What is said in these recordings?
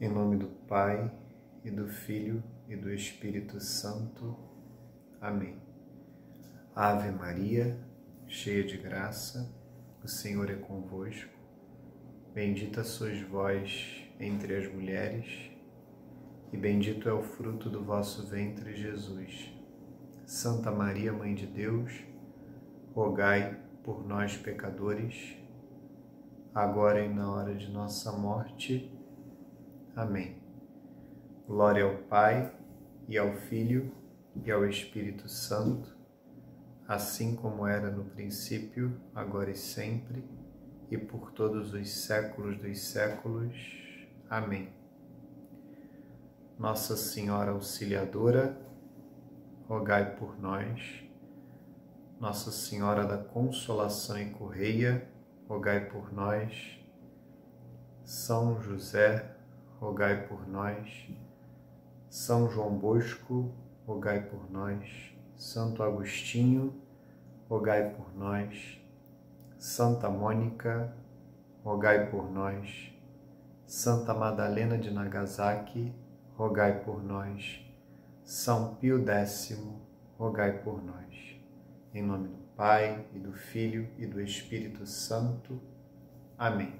Em nome do Pai, e do Filho, e do Espírito Santo. Amém. Ave Maria, cheia de graça, o Senhor é convosco. Bendita sois vós entre as mulheres, e bendito é o fruto do vosso ventre, Jesus. Santa Maria, Mãe de Deus, rogai por nós, pecadores, agora e na hora de nossa morte. Amém. Glória ao Pai, e ao Filho, e ao Espírito Santo, assim como era no princípio, agora e sempre, e por todos os séculos dos séculos. Amém. Nossa Senhora Auxiliadora, rogai por nós. Nossa Senhora da Consolação e Correia, rogai por nós. São José, rogai por nós. São João Bosco, rogai por nós. Santo Agostinho, rogai por nós. Santa Mônica, rogai por nós. Santa Madalena de Nagasaki, rogai por nós. São Pio X, rogai por nós. Em nome do Pai, e do Filho, e do Espírito Santo. Amém.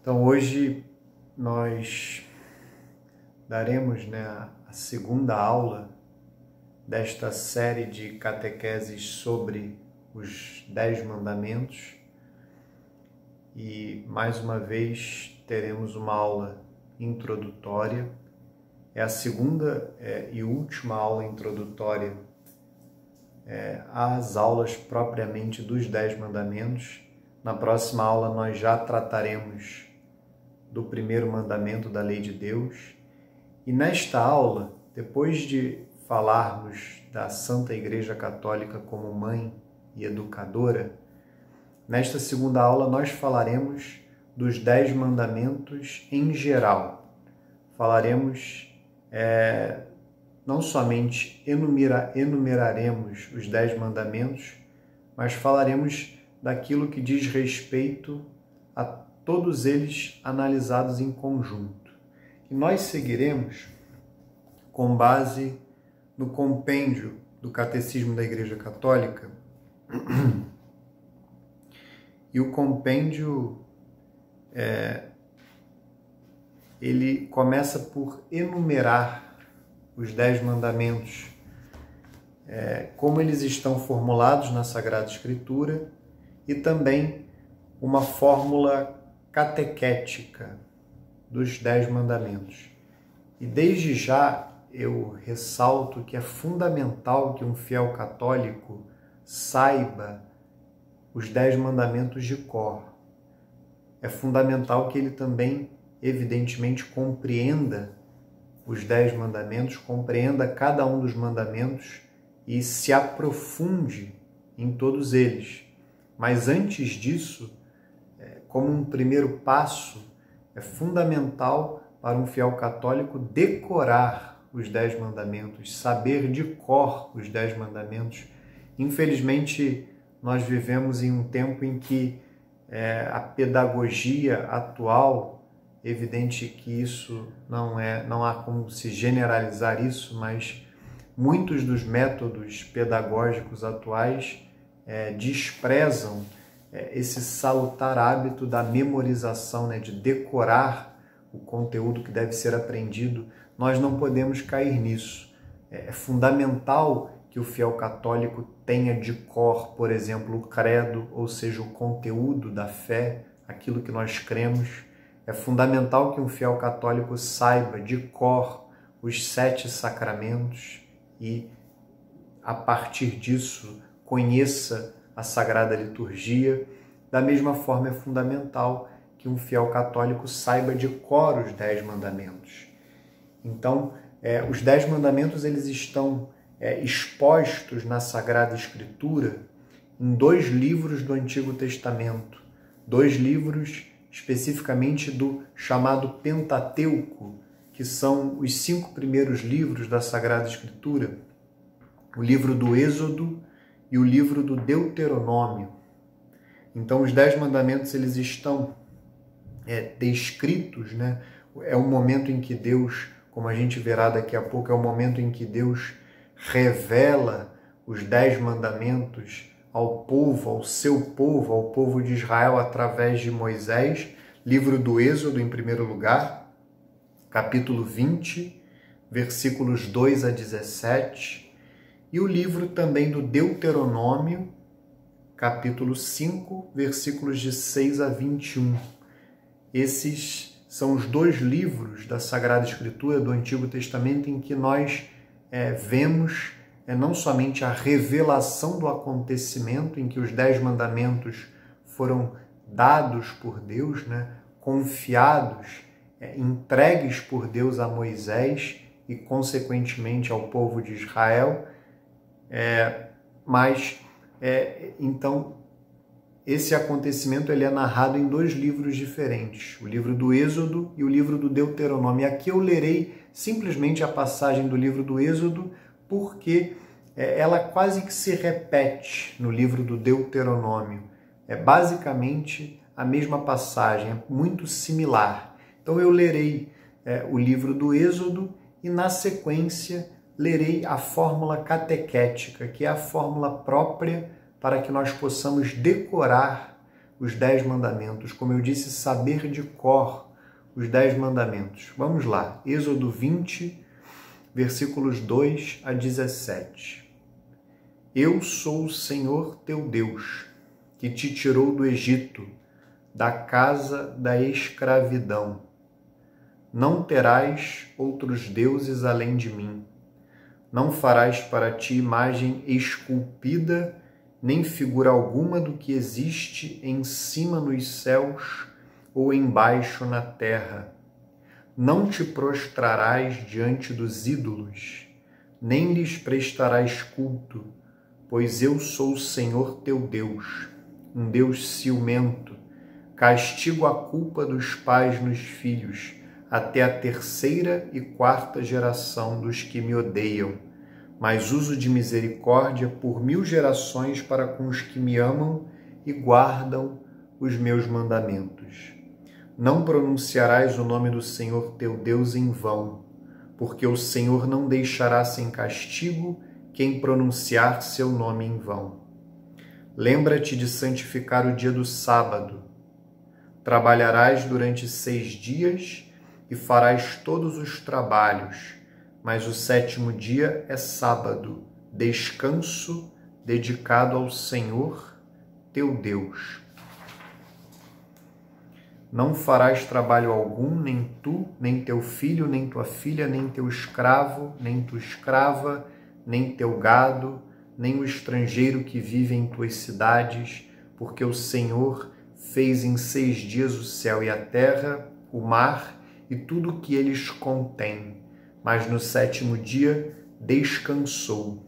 Então hoje nós daremos a segunda aula desta série de catequeses sobre os 10 mandamentos, e mais uma vez teremos uma aula introdutória. É a segunda e última aula introdutória às aulas propriamente dos 10 mandamentos. Na próxima aula nós já trataremos do primeiro mandamento da lei de Deus. E nesta aula, depois de falarmos da Santa Igreja Católica como mãe e educadora, nesta segunda aula nós falaremos dos 10 mandamentos em geral. Falaremos, não somente enumeraremos os 10 mandamentos, mas falaremos daquilo que diz respeito a todos eles analisados em conjunto. E nós seguiremos com base no compêndio do Catecismo da Igreja Católica. E o compêndio, ele começa por enumerar os 10 mandamentos, como eles estão formulados na Sagrada Escritura, e também uma fórmula catequética dos 10 mandamentos. E desde já eu ressalto que é fundamental que um fiel católico saiba os 10 mandamentos de cor. É fundamental que ele também, evidentemente, compreenda os 10 mandamentos, compreenda cada um dos mandamentos e se aprofunde em todos eles. Mas antes disso, como um primeiro passo, é fundamental para um fiel católico decorar os 10 mandamentos, saber de cor os 10 mandamentos. Infelizmente, nós vivemos em um tempo em que a pedagogia atual, evidente que isso não há como se generalizar isso, mas muitos dos métodos pedagógicos atuais desprezam esse salutar hábito da memorização, de decorar o conteúdo que deve ser aprendido. Nós não podemos cair nisso. É fundamental que o fiel católico tenha de cor, por exemplo, o credo, ou seja, o conteúdo da fé, aquilo que nós cremos. É fundamental que um fiel católico saiba de cor os 7 sacramentos e, a partir disso, conheça a Sagrada Liturgia. Da mesma forma, é fundamental que um fiel católico saiba de cor os 10 mandamentos. Então, os 10 mandamentos eles estão expostos na Sagrada Escritura em 2 livros do Antigo Testamento, 2 livros especificamente do chamado Pentateuco, que são os 5 primeiros livros da Sagrada Escritura, o livro do Êxodo e o livro do Deuteronômio. Então, os 10 mandamentos eles estão descritos, né? É o momento em que Deus, como a gente verá daqui a pouco, é o momento em que Deus revela os 10 mandamentos ao povo, ao seu povo, ao povo de Israel, através de Moisés. Livro do Êxodo, em primeiro lugar, capítulo 20, versículos 2 a 17. E o livro também do Deuteronômio, capítulo 5, versículos de 6 a 21. Esses são os 2 livros da Sagrada Escritura do Antigo Testamento em que nós vemos não somente a revelação do acontecimento em que os 10 mandamentos foram dados por Deus, né, confiados, entregues por Deus a Moisés e, consequentemente, ao povo de Israel, então, esse acontecimento ele é narrado em 2 livros diferentes, o livro do Êxodo e o livro do Deuteronômio. Aqui eu lerei simplesmente a passagem do livro do Êxodo, porque ela quase que se repete no livro do Deuteronômio. É basicamente a mesma passagem, é muito similar. Então eu lerei o livro do Êxodo e, na sequência, lerei a fórmula catequética, que é a fórmula própria para que nós possamos decorar os 10 mandamentos. Como eu disse, saber de cor os 10 mandamentos. Vamos lá, Êxodo 20, versículos 2 a 17. Eu sou o Senhor teu Deus, que te tirou do Egito, da casa da escravidão. Não terás outros deuses além de mim. Não farás para ti imagem esculpida, nem figura alguma do que existe em cima nos céus ou embaixo na terra. Não te prostrarás diante dos ídolos, nem lhes prestarás culto, pois eu sou o Senhor teu Deus, um Deus ciumento. Castigo a culpa dos pais nos filhos, até a 3ª e 4ª geração dos que me odeiam, mas uso de misericórdia por 1000 gerações para com os que me amam e guardam os meus mandamentos. Não pronunciarás o nome do Senhor teu Deus em vão, porque o Senhor não deixará sem castigo quem pronunciar seu nome em vão. Lembra-te de santificar o dia do sábado. Trabalharás durante 6 dias e farás todos os trabalhos, mas o 7º dia é sábado, descanso dedicado ao Senhor teu Deus. Não farás trabalho algum, nem tu, nem teu filho, nem tua filha, nem teu escravo, nem tua escrava, nem teu gado, nem o estrangeiro que vive em tuas cidades, porque o Senhor fez em 6 dias o céu e a terra, o mar e tudo o que eles contêm, mas no 7º dia descansou.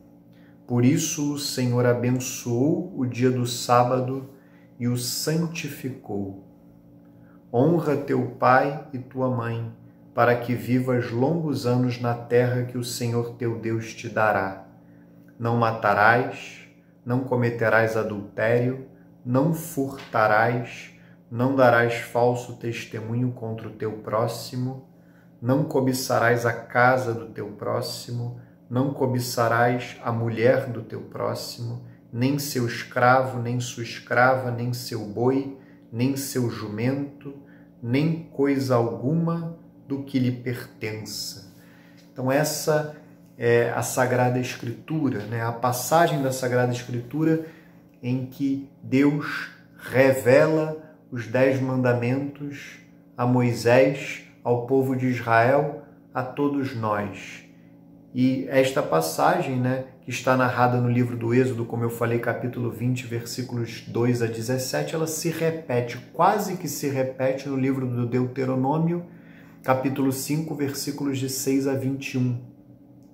Por isso o Senhor abençoou o dia do sábado e o santificou. Honra teu pai e tua mãe, para que vivas longos anos na terra que o Senhor teu Deus te dará. Não matarás, não cometerás adultério, não furtarás, não darás falso testemunho contra o teu próximo, não cobiçarás a casa do teu próximo, não cobiçarás a mulher do teu próximo, nem seu escravo, nem sua escrava, nem seu boi, nem seu jumento, nem coisa alguma do que lhe pertença. Então essa é a Sagrada Escritura, né? A passagem da Sagrada Escritura em que Deus revela os 10 mandamentos a Moisés, ao povo de Israel, a todos nós. E esta passagem, né, que está narrada no livro do Êxodo, como eu falei, capítulo 20, versículos 2 a 17, ela se repete, quase que se repete no livro do Deuteronômio, capítulo 5, versículos de 6 a 21.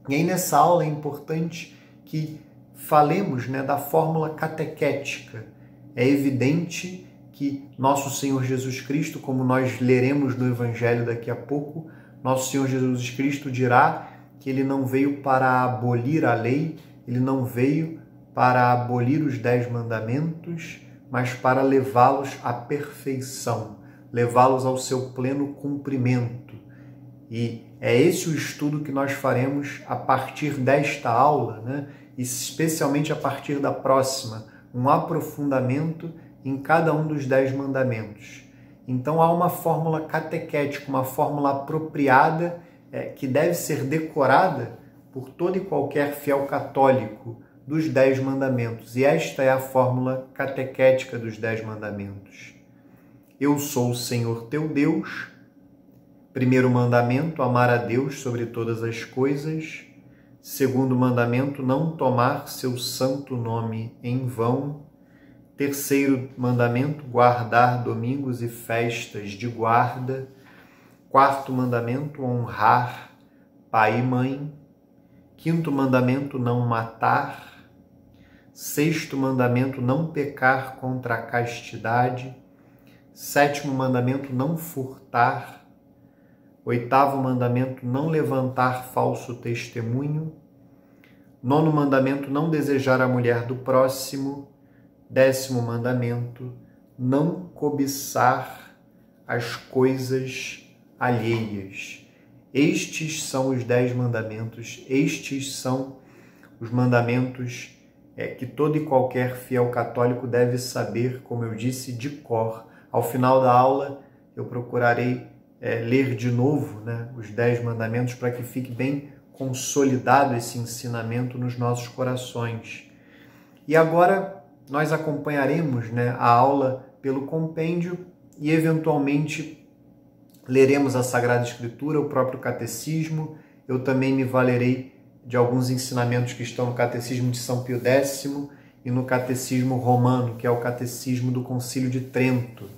E aí nessa aula é importante que falemos, né, da fórmula catequética. É evidente que nosso Senhor Jesus Cristo, como nós leremos no Evangelho daqui a pouco, nosso Senhor Jesus Cristo dirá que ele não veio para abolir a lei, ele não veio para abolir os 10 mandamentos, mas para levá-los à perfeição, levá-los ao seu pleno cumprimento. E é esse o estudo que nós faremos a partir desta aula, né? E especialmente a partir da próxima, um aprofundamento em cada um dos 10 mandamentos. Então há uma fórmula catequética, uma fórmula apropriada que deve ser decorada por todo e qualquer fiel católico dos 10 mandamentos. E esta é a fórmula catequética dos 10 mandamentos. Eu sou o Senhor teu Deus. Primeiro mandamento, amar a Deus sobre todas as coisas. Segundo mandamento, não tomar seu santo nome em vão. Terceiro mandamento, guardar domingos e festas de guarda. Quarto mandamento, honrar pai e mãe. Quinto mandamento, não matar. Sexto mandamento, não pecar contra a castidade. Sétimo mandamento, não furtar. Oitavo mandamento, não levantar falso testemunho. Nono mandamento, não desejar a mulher do próximo. 10º mandamento, não cobiçar as coisas alheias. Estes são os 10 mandamentos, estes são os mandamentos que todo e qualquer fiel católico deve saber, como eu disse, de cor. Ao final da aula, eu procurarei ler de novo, né, os 10 mandamentos para que fique bem consolidado esse ensinamento nos nossos corações. E agora nós acompanharemos, né, a aula pelo compêndio e, eventualmente, leremos a Sagrada Escritura, o próprio Catecismo. Eu também me valerei de alguns ensinamentos que estão no Catecismo de São Pio X e no Catecismo Romano, que é o Catecismo do Concílio de Trento.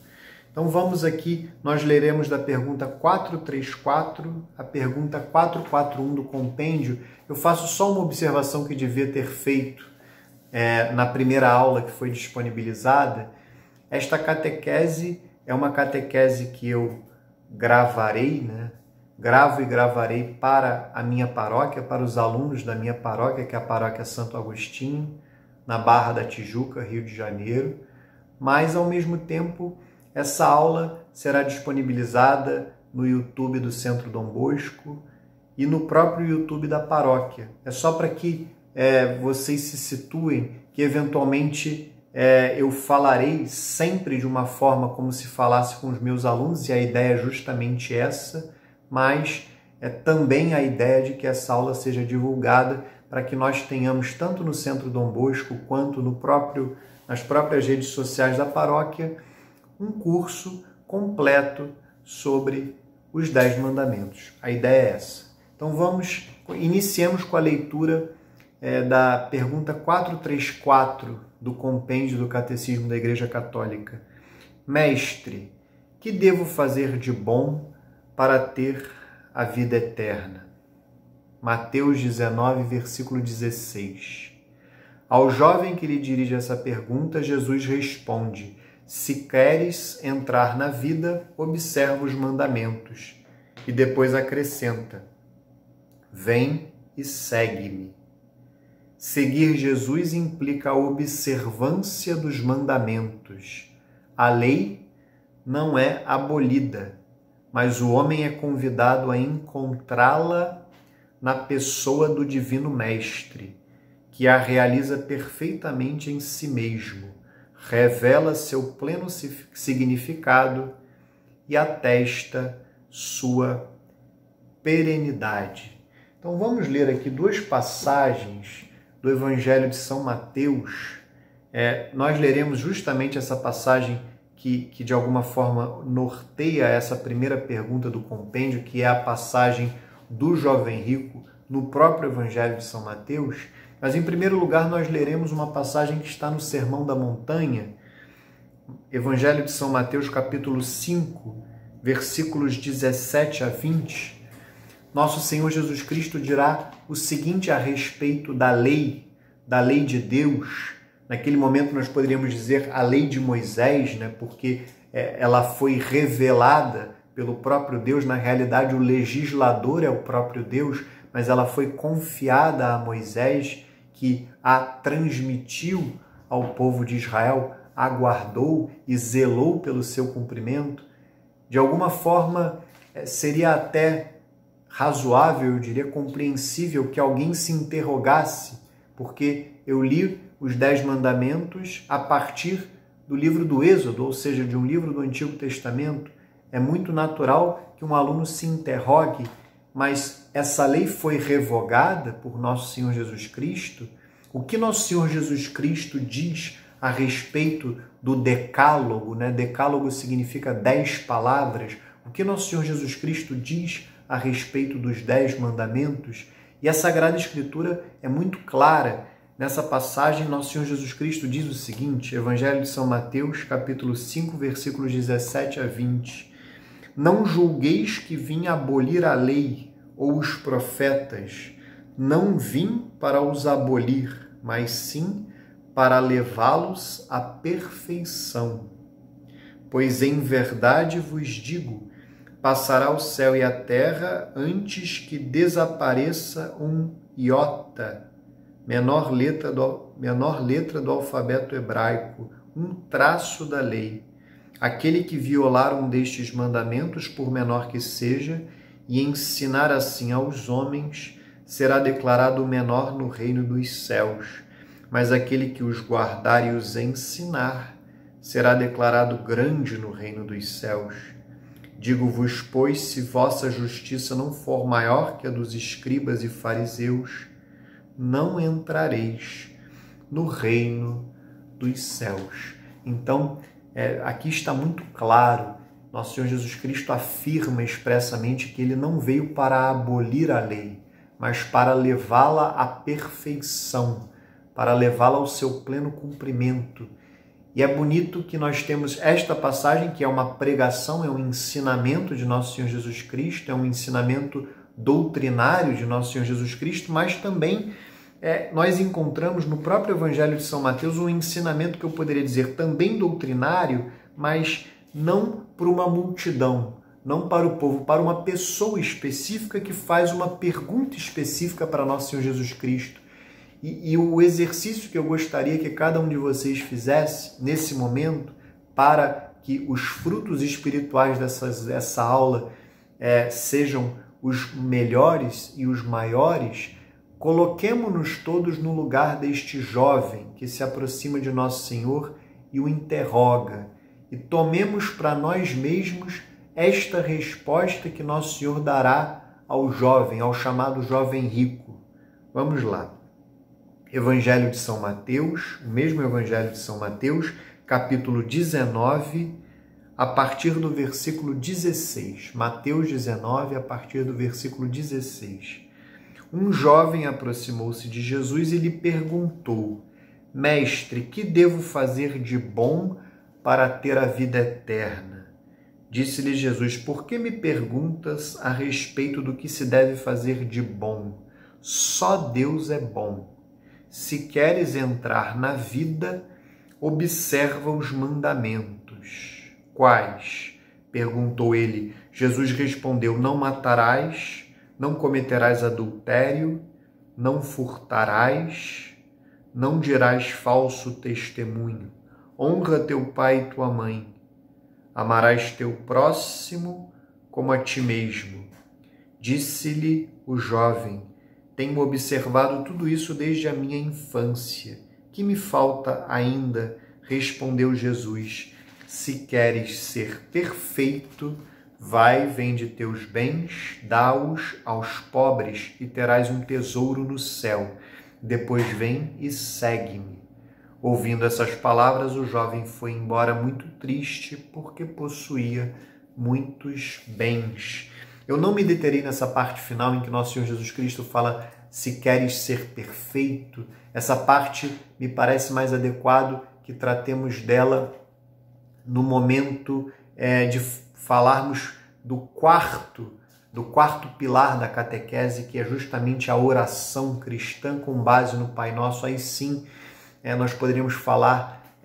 Então vamos aqui, nós leremos da pergunta 434 a pergunta 441 do compêndio. Eu faço só uma observação que devia ter feito na primeira aula que foi disponibilizada. Esta catequese é uma catequese que eu gravarei, né? Gravo e gravarei para a minha paróquia, para os alunos da minha paróquia, que é a Paróquia Santo Agostinho, na Barra da Tijuca, Rio de Janeiro. Mas, ao mesmo tempo, essa aula será disponibilizada no YouTube do Centro Dom Bosco e no próprio YouTube da paróquia. É só para que vocês se situem que, eventualmente, eu falarei sempre de uma forma como se falasse com os meus alunos, e a ideia é justamente essa, mas é também a ideia de que essa aula seja divulgada para que nós tenhamos, tanto no Centro Dom Bosco quanto nas próprias redes sociais da paróquia, um curso completo sobre os 10 mandamentos. A ideia é essa. Então iniciemos com a leitura da pergunta 434 do compêndio do Catecismo da Igreja Católica. Mestre, que devo fazer de bom para ter a vida eterna? Mateus 19, versículo 16. Ao jovem que lhe dirige essa pergunta, Jesus responde: se queres entrar na vida, observa os mandamentos. E depois acrescenta: vem e segue-me. Seguir Jesus implica a observância dos mandamentos. A lei não é abolida, mas o homem é convidado a encontrá-la na pessoa do Divino Mestre, que a realiza perfeitamente em si mesmo, revela seu pleno significado e atesta sua perenidade. Então vamos ler aqui 2 passagens do Evangelho de São Mateus. Nós leremos justamente essa passagem que de alguma forma norteia essa primeira pergunta do compêndio, que é a passagem do jovem rico no próprio Evangelho de São Mateus. Mas, em primeiro lugar, nós leremos uma passagem que está no Sermão da Montanha, Evangelho de São Mateus, capítulo 5, versículos 17 a 20. Nosso Senhor Jesus Cristo dirá o seguinte a respeito da lei de Deus. Naquele momento nós poderíamos dizer a lei de Moisés, né? Porque ela foi revelada pelo próprio Deus. Na realidade, o legislador é o próprio Deus, mas ela foi confiada a Moisés, que a transmitiu ao povo de Israel, aguardou e zelou pelo seu cumprimento. De alguma forma, seria até razoável, eu diria compreensível, que alguém se interrogasse, porque eu li os 10 mandamentos a partir do livro do Êxodo, ou seja, de um livro do Antigo Testamento. É muito natural que um aluno se interrogue, mas essa lei foi revogada por Nosso Senhor Jesus Cristo? O que Nosso Senhor Jesus Cristo diz a respeito do decálogo, né? Decálogo significa 10 palavras. O que Nosso Senhor Jesus Cristo diz a respeito dos 10 mandamentos? E a Sagrada Escritura é muito clara. Nessa passagem, Nosso Senhor Jesus Cristo diz o seguinte, Evangelho de São Mateus, capítulo 5, versículos 17 a 20. Não julgueis que vim abolir a lei ou os profetas. Não vim para os abolir, mas sim para levá-los à perfeição. Pois em verdade vos digo, passará o céu e a terra antes que desapareça um iota, menor letra do alfabeto hebraico, um traço da lei. Aquele que violar um destes mandamentos, por menor que seja, e ensinar assim aos homens, será declarado menor no reino dos céus. Mas aquele que os guardar e os ensinar, será declarado grande no reino dos céus. Digo-vos, pois, se vossa justiça não for maior que a dos escribas e fariseus, não entrareis no reino dos céus. Então, aqui está muito claro, Nosso Senhor Jesus Cristo afirma expressamente que ele não veio para abolir a lei, mas para levá-la à perfeição, para levá-la ao seu pleno cumprimento. E é bonito que nós temos esta passagem, que é uma pregação, é um ensinamento de Nosso Senhor Jesus Cristo, é um ensinamento doutrinário de Nosso Senhor Jesus Cristo, mas também nós encontramos no próprio Evangelho de São Mateus um ensinamento que eu poderia dizer também doutrinário, mas não para uma multidão, não para o povo, para uma pessoa específica que faz uma pergunta específica para Nosso Senhor Jesus Cristo. E o exercício que eu gostaria que cada um de vocês fizesse nesse momento, para que os frutos espirituais dessa aula sejam os melhores e os maiores, coloquemo-nos todos no lugar deste jovem que se aproxima de Nosso Senhor e o interroga, e tomemos para nós mesmos esta resposta que Nosso Senhor dará ao jovem, ao chamado jovem rico. Vamos lá. Evangelho de São Mateus, o mesmo Evangelho de São Mateus, capítulo 19, a partir do versículo 16. Mateus 19, a partir do versículo 16. Um jovem aproximou-se de Jesus e lhe perguntou: Mestre, que devo fazer de bom para ter a vida eterna? Disse-lhe Jesus: Por que me perguntas a respeito do que se deve fazer de bom? Só Deus é bom. Se queres entrar na vida, observa os mandamentos. Quais? Perguntou ele. Jesus respondeu: Não matarás, não cometerás adultério, não furtarás, não dirás falso testemunho, honra teu pai e tua mãe, amarás teu próximo como a ti mesmo. Disse-lhe o jovem: Tenho observado tudo isso desde a minha infância. Que me falta ainda? Respondeu Jesus: Se queres ser perfeito, vai, vende teus bens, dá-os aos pobres e terás um tesouro no céu. Depois vem e segue-me. Ouvindo essas palavras, o jovem foi embora muito triste, porque possuía muitos bens. Eu não me deterei nessa parte final em que Nosso Senhor Jesus Cristo fala: se queres ser perfeito. Essa parte me parece mais adequado que tratemos dela no momento de falarmos do quarto pilar da catequese, que é justamente a oração cristã com base no Pai Nosso. Aí sim nós poderíamos falar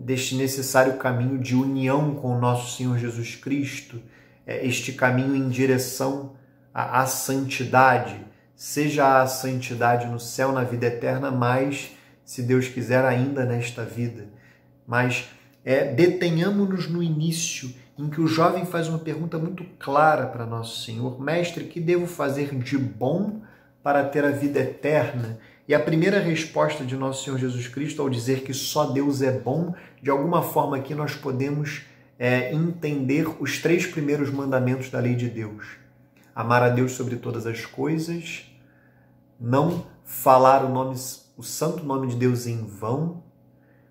deste necessário caminho de união com o nosso Senhor Jesus Cristo, este caminho em direção à santidade, seja a santidade no céu, na vida eterna, mas, se Deus quiser, ainda nesta vida. Mas detenhamos-nos no início, em que o jovem faz uma pergunta muito clara para Nosso Senhor: Mestre, que devo fazer de bom para ter a vida eterna? E a primeira resposta de Nosso Senhor Jesus Cristo, ao dizer que só Deus é bom, de alguma forma aqui nós podemos entender os 3 primeiros mandamentos da lei de Deus. Amar a Deus sobre todas as coisas, não falar o santo nome de Deus em vão,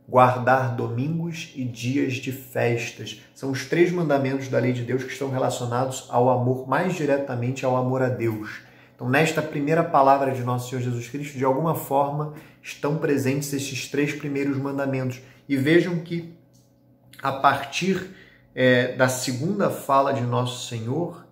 guardar domingos e dias de festas. São os 3 mandamentos da lei de Deus que estão relacionados ao amor, mais diretamente ao amor a Deus. Então, nesta primeira palavra de Nosso Senhor Jesus Cristo, de alguma forma, estão presentes esses 3 primeiros mandamentos. E vejam que, a partir da segunda fala de Nosso Senhor,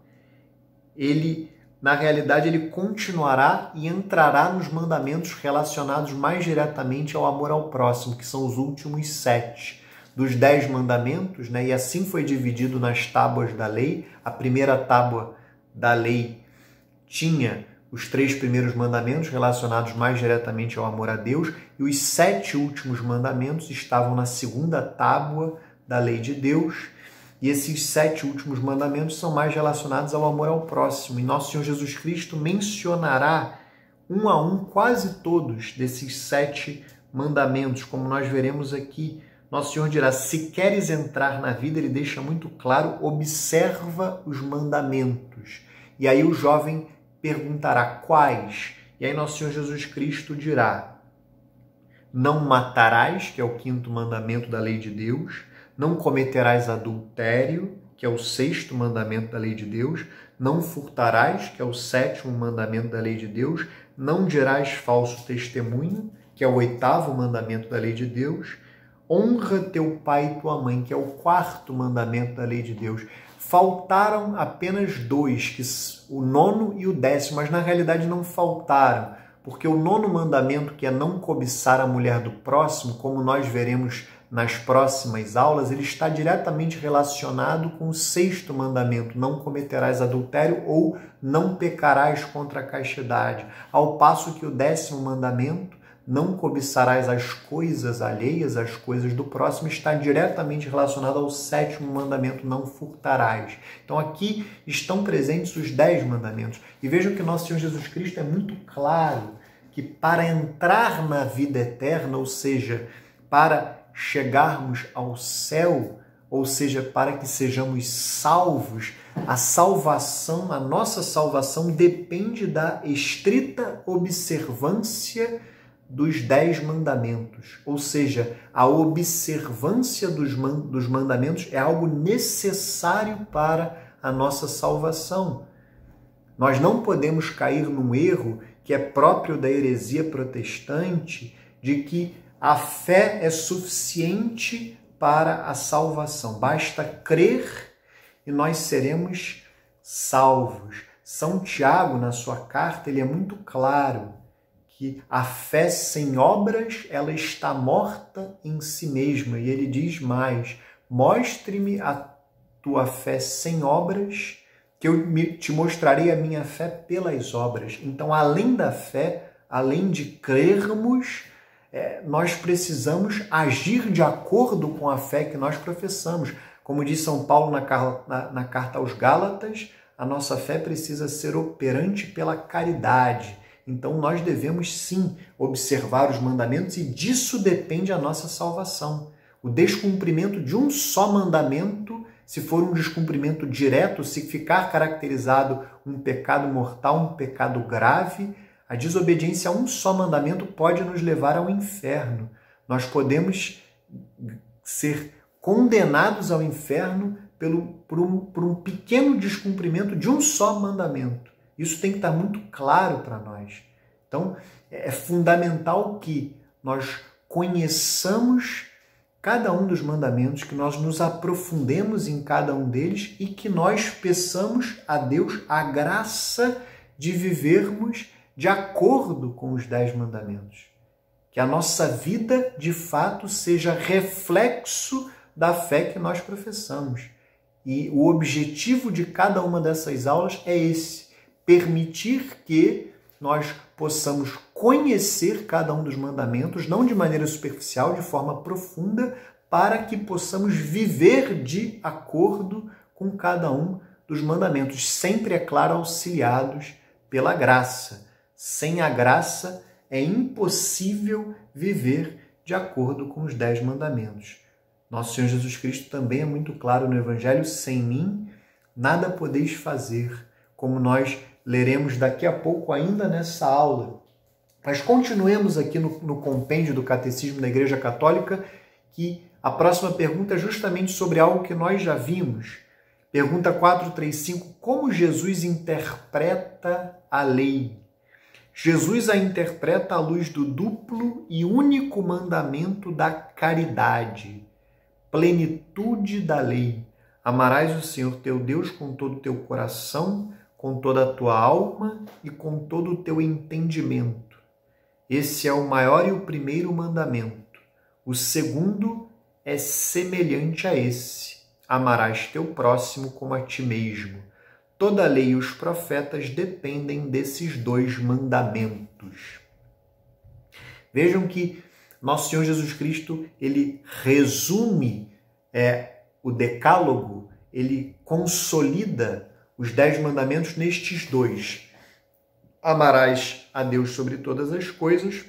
na realidade, ele continuará e entrará nos mandamentos relacionados mais diretamente ao amor ao próximo, que são os últimos 7 dos 10 mandamentos, né? E assim foi dividido nas tábuas da lei. A primeira tábua da lei tinha os 3 primeiros mandamentos relacionados mais diretamente ao amor a Deus, e os 7 últimos mandamentos estavam na segunda tábua da lei de Deus. E esses 7 últimos mandamentos são mais relacionados ao amor ao próximo. E Nosso Senhor Jesus Cristo mencionará um a um quase todos desses 7 mandamentos, como nós veremos aqui. Nosso Senhor dirá: se queres entrar na vida, ele deixa muito claro, observa os mandamentos. E aí o jovem perguntará: quais? E aí Nosso Senhor Jesus Cristo dirá: não matarás, que é o 5º mandamento da lei de Deus. Não cometerás adultério, que é o 6º mandamento da lei de Deus. Não furtarás, que é o 7º mandamento da lei de Deus. Não dirás falso testemunho, que é o 8º mandamento da lei de Deus. Honra teu pai e tua mãe, que é o 4º mandamento da lei de Deus. Faltaram apenas 2, o 9º e o 10º, mas na realidade não faltaram, porque o 9º mandamento, que é não cobiçar a mulher do próximo, como nós veremos nas próximas aulas, ele está diretamente relacionado com o 6º mandamento: não cometerás adultério ou não pecarás contra a castidade. Ao passo que o 10º mandamento, não cobiçarás as coisas alheias, as coisas do próximo, está diretamente relacionado ao 7º mandamento: não furtarás. Então aqui estão presentes os 10 mandamentos. E vejam que Nosso Senhor Jesus Cristo é muito claro que para entrar na vida eterna, ou seja, para chegarmos ao céu, ou seja, para que sejamos salvos, a salvação, a nossa salvação depende da estrita observância dos 10 mandamentos. Ou seja, a observância dos mandamentos é algo necessário para a nossa salvação. Nós não podemos cair num erro que é próprio da heresia protestante, de que a fé é suficiente para a salvação. Basta crer e nós seremos salvos. São Tiago, na sua carta, ele é muito claro que a fé sem obras, ela está morta em si mesma. E ele diz mais: mostre-me a tua fé sem obras, que eu te mostrarei a minha fé pelas obras. Então, além da fé, além de crermos, nós precisamos agir de acordo com a fé que nós professamos. Como diz São Paulo na carta aos Gálatas, a nossa fé precisa ser operante pela caridade. Então nós devemos sim observar os mandamentos e disso depende a nossa salvação. O descumprimento de um só mandamento, se for um descumprimento direto, se ficar caracterizado um pecado mortal, um pecado grave, a desobediência a um só mandamento pode nos levar ao inferno. Nós podemos ser condenados ao inferno por um pequeno descumprimento de um só mandamento. Isso tem que estar muito claro para nós. Então, é fundamental que nós conheçamos cada um dos mandamentos, que nós nos aprofundemos em cada um deles e que nós peçamos a Deus a graça de vivermos de acordo com os 10 mandamentos. Que a nossa vida, de fato, seja reflexo da fé que nós professamos. E o objetivo de cada uma dessas aulas é esse: permitir que nós possamos conhecer cada um dos mandamentos, não de maneira superficial, de forma profunda, para que possamos viver de acordo com cada um dos mandamentos, sempre, é claro, auxiliados pela graça. Sem a graça é impossível viver de acordo com os 10 mandamentos. Nosso Senhor Jesus Cristo também é muito claro no Evangelho: sem mim nada podeis fazer, como nós leremos daqui a pouco ainda nessa aula. Mas continuemos aqui no compêndio do Catecismo da Igreja Católica, que a próxima pergunta é justamente sobre algo que nós já vimos. Pergunta 435, como Jesus interpreta a lei? Jesus a interpreta à luz do duplo e único mandamento da caridade, plenitude da lei. Amarás o Senhor teu Deus com todo o teu coração, com toda a tua alma e com todo o teu entendimento. Esse é o maior e o primeiro mandamento. O segundo é semelhante a esse: amarás teu próximo como a ti mesmo. Toda a lei e os profetas dependem desses 2 mandamentos. Vejam que nosso Senhor Jesus Cristo, ele resume o decálogo, ele consolida os 10 mandamentos nestes 2. Amarás a Deus sobre todas as coisas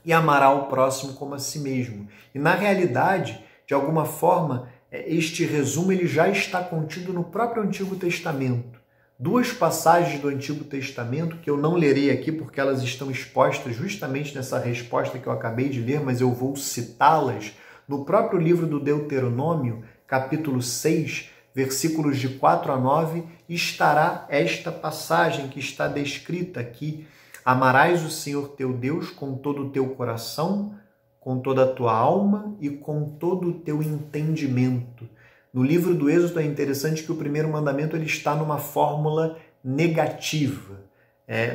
e amará o próximo como a si mesmo. E na realidade, de alguma forma, este resumo ele já está contido no próprio Antigo Testamento. 2 passagens do Antigo Testamento, que eu não lerei aqui porque elas estão expostas justamente nessa resposta que eu acabei de ler, mas eu vou citá-las. No próprio livro do Deuteronômio, capítulo 6, versículos de 4 a 9, estará esta passagem que está descrita aqui: amarás o Senhor teu Deus com todo o teu coração, com toda a tua alma e com todo o teu entendimento. No livro do Êxodo é interessante que o primeiro mandamento ele está numa fórmula negativa.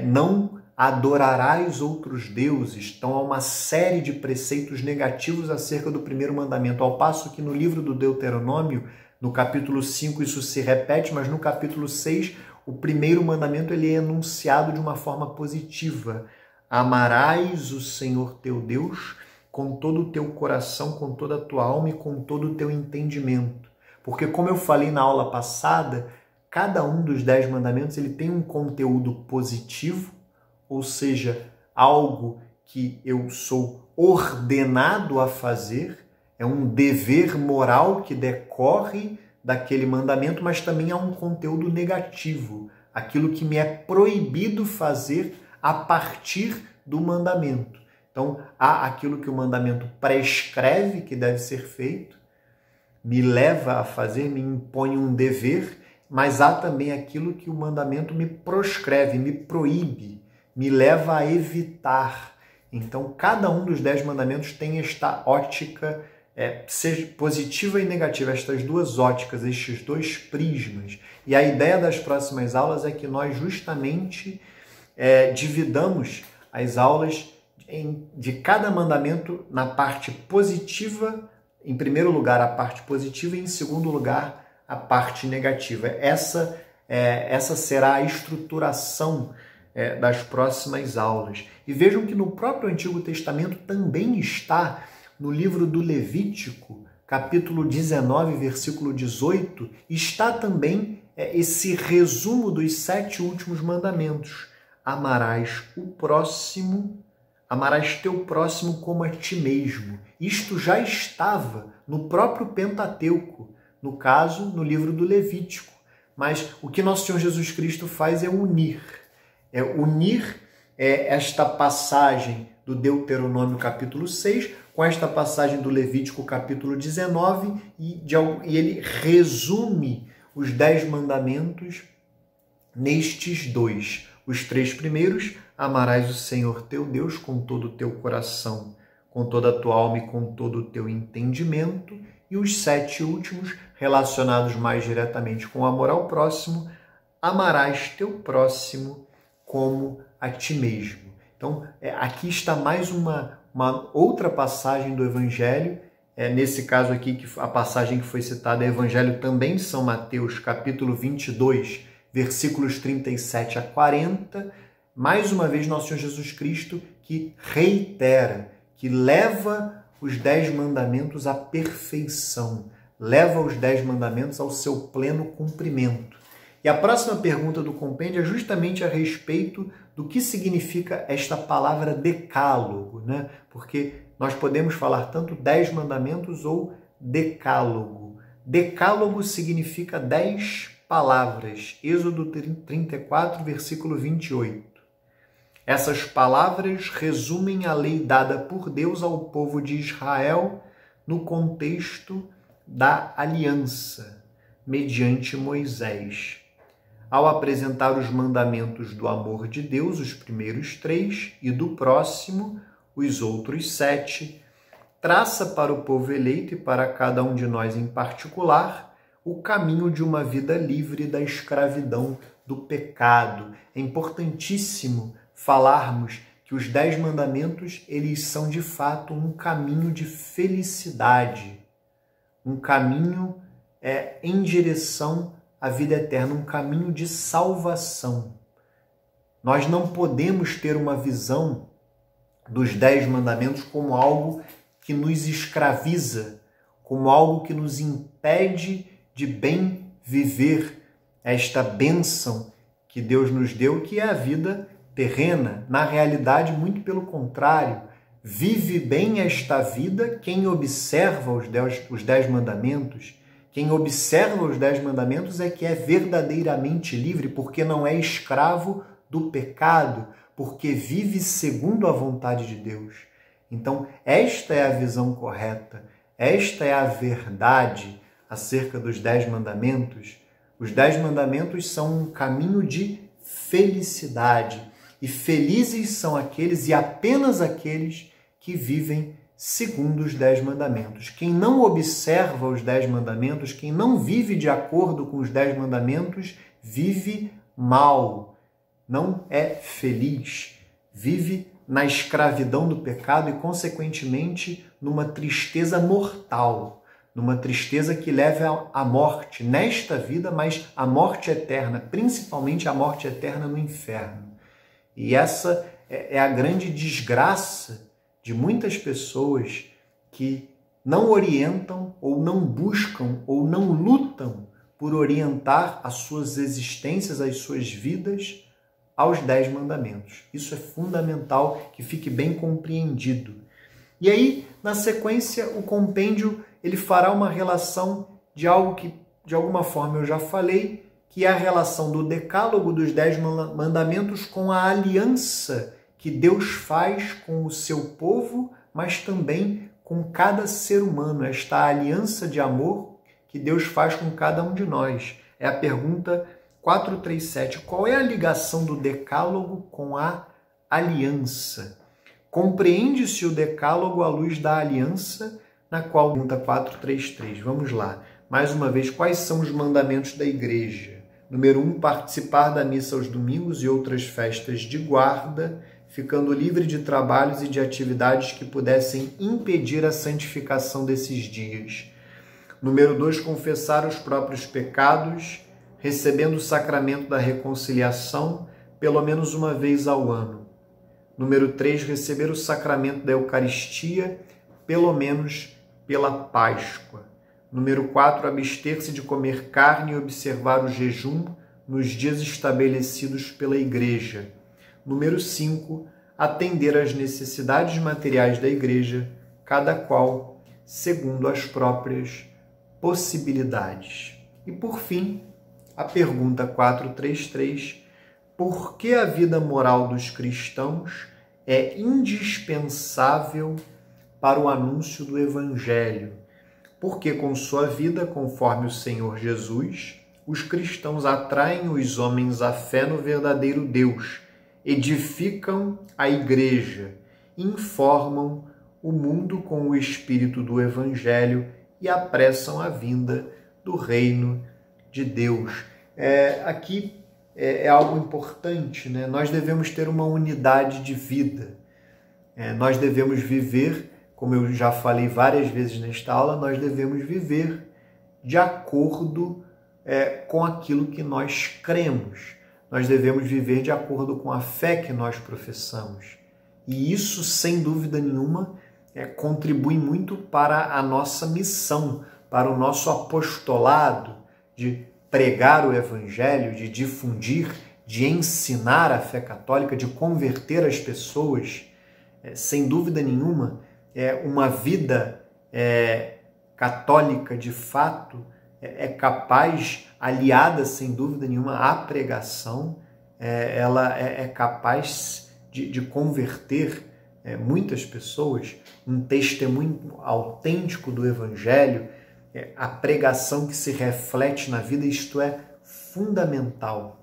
Não adorarás outros deuses. Então há uma série de preceitos negativos acerca do primeiro mandamento, ao passo que no livro do Deuteronômio, no capítulo 5, isso se repete, mas no capítulo 6, o primeiro mandamento ele é enunciado de uma forma positiva. Amarás o Senhor teu Deus com todo o teu coração, com toda a tua alma e com todo o teu entendimento. Porque, como eu falei na aula passada, cada um dos 10 mandamentos ele tem um conteúdo positivo, ou seja, algo que eu sou ordenado a fazer, é um dever moral que decorre daquele mandamento, mas também há um conteúdo negativo, aquilo que me é proibido fazer a partir do mandamento. Então, há aquilo que o mandamento prescreve que deve ser feito, me leva a fazer, me impõe um dever, mas há também aquilo que o mandamento me proscreve, me proíbe, me leva a evitar. Então, cada um dos 10 mandamentos tem esta ótica, seja positiva e negativa, estas 2 óticas, estes 2 prismas. E a ideia das próximas aulas é que nós justamente dividamos as aulas de cada mandamento na parte positiva, em primeiro lugar a parte positiva e em segundo lugar a parte negativa. Essa será a estruturação das próximas aulas. E vejam que no próprio Antigo Testamento também está, no livro do Levítico, capítulo 19, versículo 18, está também esse resumo dos 7 últimos mandamentos. Amarás o próximo, amarás teu próximo como a ti mesmo. Isto já estava no próprio Pentateuco, no caso, no livro do Levítico. Mas o que nosso Senhor Jesus Cristo faz é unir. Esta passagem do Deuteronômio capítulo 6 com esta passagem do Levítico capítulo 19 e ele resume os 10 mandamentos nestes 2. Os 3 primeiros: amarás o Senhor teu Deus com todo o teu coração, com toda a tua alma e com todo o teu entendimento. E os 7 últimos, relacionados mais diretamente com o amor ao próximo: amarás teu próximo como a ti mesmo. Então, aqui está mais uma outra passagem do Evangelho. Nesse caso aqui, a passagem que foi citada é o Evangelho também de São Mateus, capítulo 22, versículos 37 a 40. Mais uma vez, nosso Senhor Jesus Cristo que reitera, que leva os 10 mandamentos à perfeição, leva os 10 mandamentos ao seu pleno cumprimento. E a próxima pergunta do compêndio é justamente a respeito do que significa esta palavra decálogo, né? Porque nós podemos falar tanto 10 mandamentos ou decálogo. Decálogo significa 10 palavras. Êxodo 34, versículo 28. Essas palavras resumem a lei dada por Deus ao povo de Israel no contexto da aliança, mediante Moisés. Ao apresentar os mandamentos do amor de Deus, os primeiros 3, e do próximo, os outros 7, traça para o povo eleito e para cada um de nós em particular o caminho de uma vida livre da escravidão do pecado. É importantíssimo falarmos que os 10 mandamentos, eles são de fato um caminho de felicidade, um caminho em direção à vida eterna, um caminho de salvação. Nós não podemos ter uma visão dos 10 mandamentos como algo que nos escraviza, como algo que nos impede de bem viver esta bênção que Deus nos deu, que é a vida terrena. Na realidade, muito pelo contrário, vive bem esta vida quem observa os 10 mandamentos. Quem observa os 10 mandamentos é que é verdadeiramente livre, porque não é escravo do pecado, porque vive segundo a vontade de Deus. Então, esta é a visão correta, esta é a verdade acerca dos 10 mandamentos. Os 10 mandamentos são um caminho de felicidade. E felizes são aqueles e apenas aqueles que vivem segundo os 10 mandamentos. Quem não observa os 10 mandamentos, quem não vive de acordo com os 10 mandamentos, vive mal, não é feliz, vive na escravidão do pecado e, consequentemente, numa tristeza mortal, numa tristeza que leva à morte nesta vida, mas à morte eterna, principalmente a morte eterna no inferno. E essa é a grande desgraça de muitas pessoas que não orientam ou não buscam ou não lutam por orientar as suas existências, as suas vidas aos 10 mandamentos. Isso é fundamental que fique bem compreendido. E aí, na sequência, o compêndio ele fará uma relação de algo que, de alguma forma, eu já falei, que é a relação do decálogo dos 10 mandamentos com a aliança que Deus faz com o seu povo, mas também com cada ser humano, esta aliança de amor que Deus faz com cada um de nós. É a pergunta 437. Qual é a ligação do decálogo com a aliança? Compreende-se o decálogo à luz da aliança, na qual pergunta 433. Vamos lá. Mais uma vez, quais são os mandamentos da igreja? Número 1, participar da missa aos domingos e outras festas de guarda, ficando livre de trabalhos e de atividades que pudessem impedir a santificação desses dias. Número 2, confessar os próprios pecados, recebendo o sacramento da reconciliação pelo menos uma vez ao ano. Número 3, receber o sacramento da Eucaristia pelo menos pela Páscoa. Número 4, abster-se de comer carne e observar o jejum nos dias estabelecidos pela Igreja. Número 5, atender às necessidades materiais da Igreja, cada qual segundo as próprias possibilidades. E por fim, a pergunta 433, por que a vida moral dos cristãos é indispensável para o anúncio do Evangelho? Porque com sua vida, conforme o Senhor Jesus, os cristãos atraem os homens à fé no verdadeiro Deus, edificam a igreja, informam o mundo com o espírito do Evangelho e apressam a vinda do reino de Deus. Aqui é algo importante, né? Nós devemos ter uma unidade de vida. Nós devemos viver, como eu já falei várias vezes nesta aula, nós devemos viver de acordo com aquilo que nós cremos. Nós devemos viver de acordo com a fé que nós professamos. E isso, sem dúvida nenhuma, contribui muito para a nossa missão, para o nosso apostolado de pregar o Evangelho, de difundir, de ensinar a fé católica, de converter as pessoas. Sem dúvida nenhuma, uma vida católica de fato é capaz, aliada sem dúvida nenhuma à pregação, ela é capaz de converter muitas pessoas, um testemunho autêntico do Evangelho, a pregação que se reflete na vida. Isto é fundamental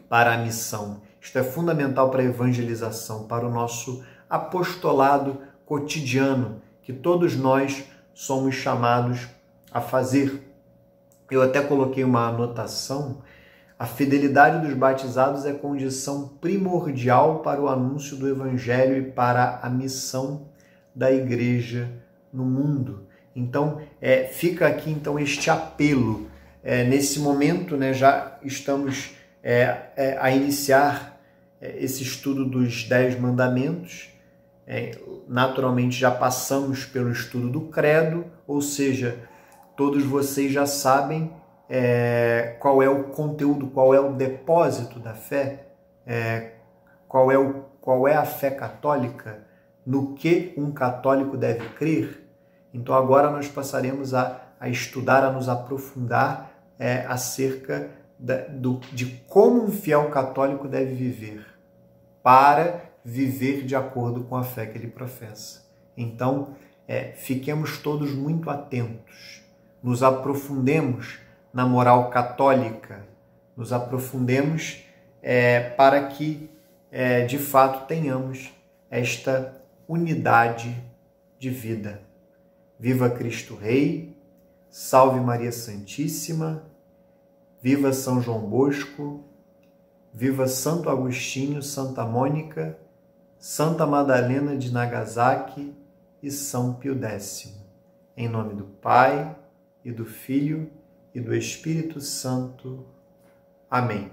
para a missão, isto é fundamental para a evangelização, para o nosso apostolado cotidiano, que todos nós somos chamados a fazer. Eu até coloquei uma anotação: a fidelidade dos batizados é condição primordial para o anúncio do Evangelho e para a missão da Igreja no mundo. Então, fica aqui então este apelo. Nesse momento, né, já estamos a iniciar esse estudo dos 10 mandamentos. Naturalmente, já passamos pelo estudo do credo, ou seja, todos vocês já sabem qual é o conteúdo, qual é o depósito da fé, qual é a fé católica, no que um católico deve crer. Então agora nós passaremos a estudar, a nos aprofundar acerca de como um fiel católico deve viver, para viver de acordo com a fé que ele professa. Então, fiquemos todos muito atentos, nos aprofundemos na moral católica, nos aprofundemos para que, de fato, tenhamos esta unidade de vida. Viva Cristo Rei, salve Maria Santíssima, viva São João Bosco, viva Santo Agostinho, Santa Mônica, Santa Madalena de Nagasaki e São Pio X. Em nome do Pai, e do Filho, e do Espírito Santo. Amém.